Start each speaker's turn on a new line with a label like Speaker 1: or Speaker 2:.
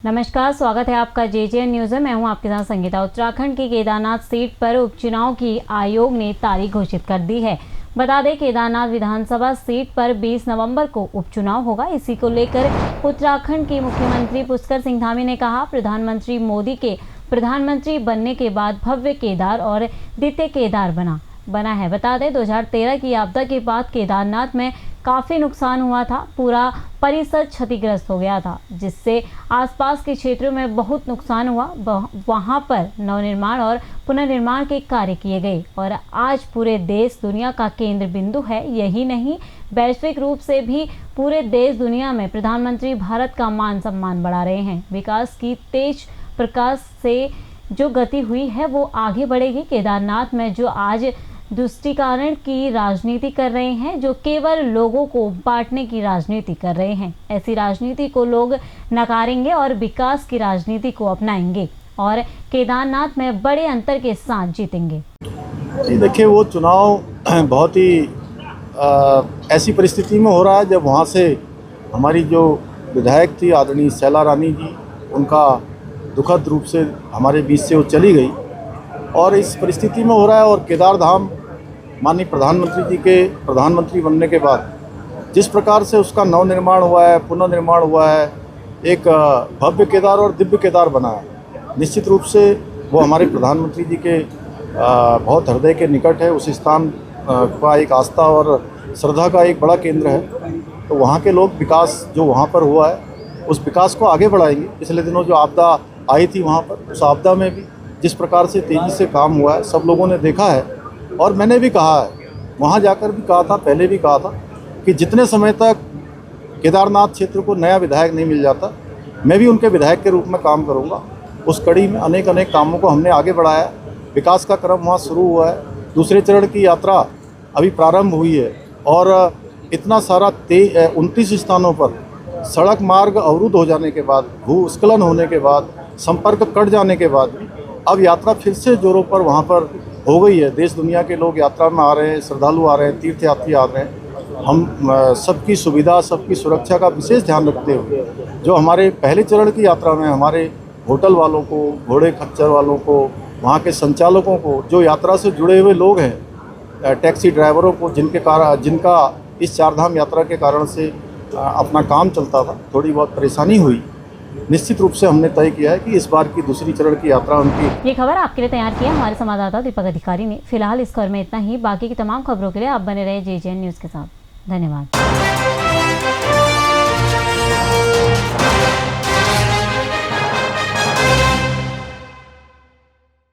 Speaker 1: नमस्कार, स्वागत है आपका जेजेएन न्यूज़ में। मैं हूं आपके साथ संगीता। उत्तराखंड की केदारनाथ सीट पर उपचुनाव की आयोग ने तारीख घोषित कर दी है। बता दें, केदारनाथ विधानसभा सीट पर 20 नवंबर को उपचुनाव होगा। इसी को लेकर उत्तराखंड के मुख्यमंत्री पुष्कर सिंह धामी ने कहा, प्रधानमंत्री मोदी के प्रधानमंत्री बनने के बाद भव्य केदार और द्वितीय केदार बना है। बता दें, 2013 की आपदा के बाद केदारनाथ में काफ़ी नुकसान हुआ था। पूरा परिसर क्षतिग्रस्त हो गया था, जिससे आसपास के क्षेत्रों में बहुत नुकसान हुआ। वहां पर नवनिर्माण और पुनर्निर्माण के कार्य किए गए और आज पूरे देश दुनिया का केंद्र बिंदु है। यही नहीं, वैश्विक रूप से भी पूरे देश दुनिया में प्रधानमंत्री भारत का मान सम्मान बढ़ा रहे हैं। विकास की तेज प्रकाश से जो गति हुई है वो आगे बढ़ेगी। केदारनाथ में जो आज तुष्टीकरण की राजनीति कर रहे हैं, जो केवल लोगों को बांटने की राजनीति कर रहे हैं, ऐसी राजनीति को लोग नकारेंगे और विकास की राजनीति को अपनाएंगे और केदारनाथ में बड़े अंतर के साथ जीतेंगे।
Speaker 2: देखिए, वो चुनाव बहुत ही ऐसी परिस्थिति में हो रहा है जब वहाँ से हमारी जो विधायक थी आदरणीय शैला रानी जी, उनका दुखद रूप से हमारे बीच से वो चली गई और इस परिस्थिति में हो रहा है। और केदार धाम माननीय प्रधानमंत्री जी के प्रधानमंत्री बनने के बाद जिस प्रकार से उसका नवनिर्माण हुआ है, पुनर्निर्माण हुआ है, एक भव्य केदार और दिव्य केदार बना है, निश्चित रूप से वो हमारे प्रधानमंत्री जी के बहुत हृदय के निकट है। उस स्थान का एक आस्था और श्रद्धा का एक बड़ा केंद्र है। तो वहाँ के लोग विकास जो वहाँ पर हुआ है उस विकास को आगे बढ़ाएंगे। पिछले दिनों जो आपदा आई थी वहाँ पर, उस आपदा में भी जिस प्रकार से तेज़ी से काम हुआ है सब लोगों ने देखा है। और मैंने भी कहा है, वहाँ जाकर भी कहा था, पहले भी कहा था कि जितने समय तक केदारनाथ क्षेत्र को नया विधायक नहीं मिल जाता, मैं भी उनके विधायक के रूप में काम करूँगा। उस कड़ी में अनेक कामों को हमने आगे बढ़ाया। विकास का क्रम वहाँ शुरू हुआ है। दूसरे चरण की यात्रा अभी प्रारंभ हुई है और इतना सारा 29 स्थानों पर सड़क मार्ग अवरुद्ध हो जाने के बाद, भूस्खलन होने के बाद, संपर्क कट जाने के बाद अब यात्रा फिर से जोरों पर वहाँ पर हो गई है। देश दुनिया के लोग यात्रा में आ रहे हैं, श्रद्धालु आ रहे हैं, तीर्थयात्री आ रहे हैं। हम सबकी सुविधा, सबकी सुरक्षा का विशेष ध्यान रखते हुए जो हमारे पहले चरण की यात्रा में हमारे होटल वालों को, घोड़े खच्चर वालों को, वहाँ के संचालकों को, जो यात्रा से जुड़े हुए लोग हैं, टैक्सी ड्राइवरों को, जिनका इस चारधाम यात्रा के कारण से अपना काम चलता था, थोड़ी बहुत परेशानी हुई, निश्चित रूप से हमने तय किया है कि इस बार की दूसरी चरण की यात्रा उनकी।
Speaker 1: ये खबर आपके लिए तैयार किया हमारे संवाददाता दीपक अधिकारी ने। फिलहाल इस खबर में इतना ही। बाकी की तमाम खबरों के लिए आप बने रहे जेजेएन न्यूज़ के साथ। धन्यवाद।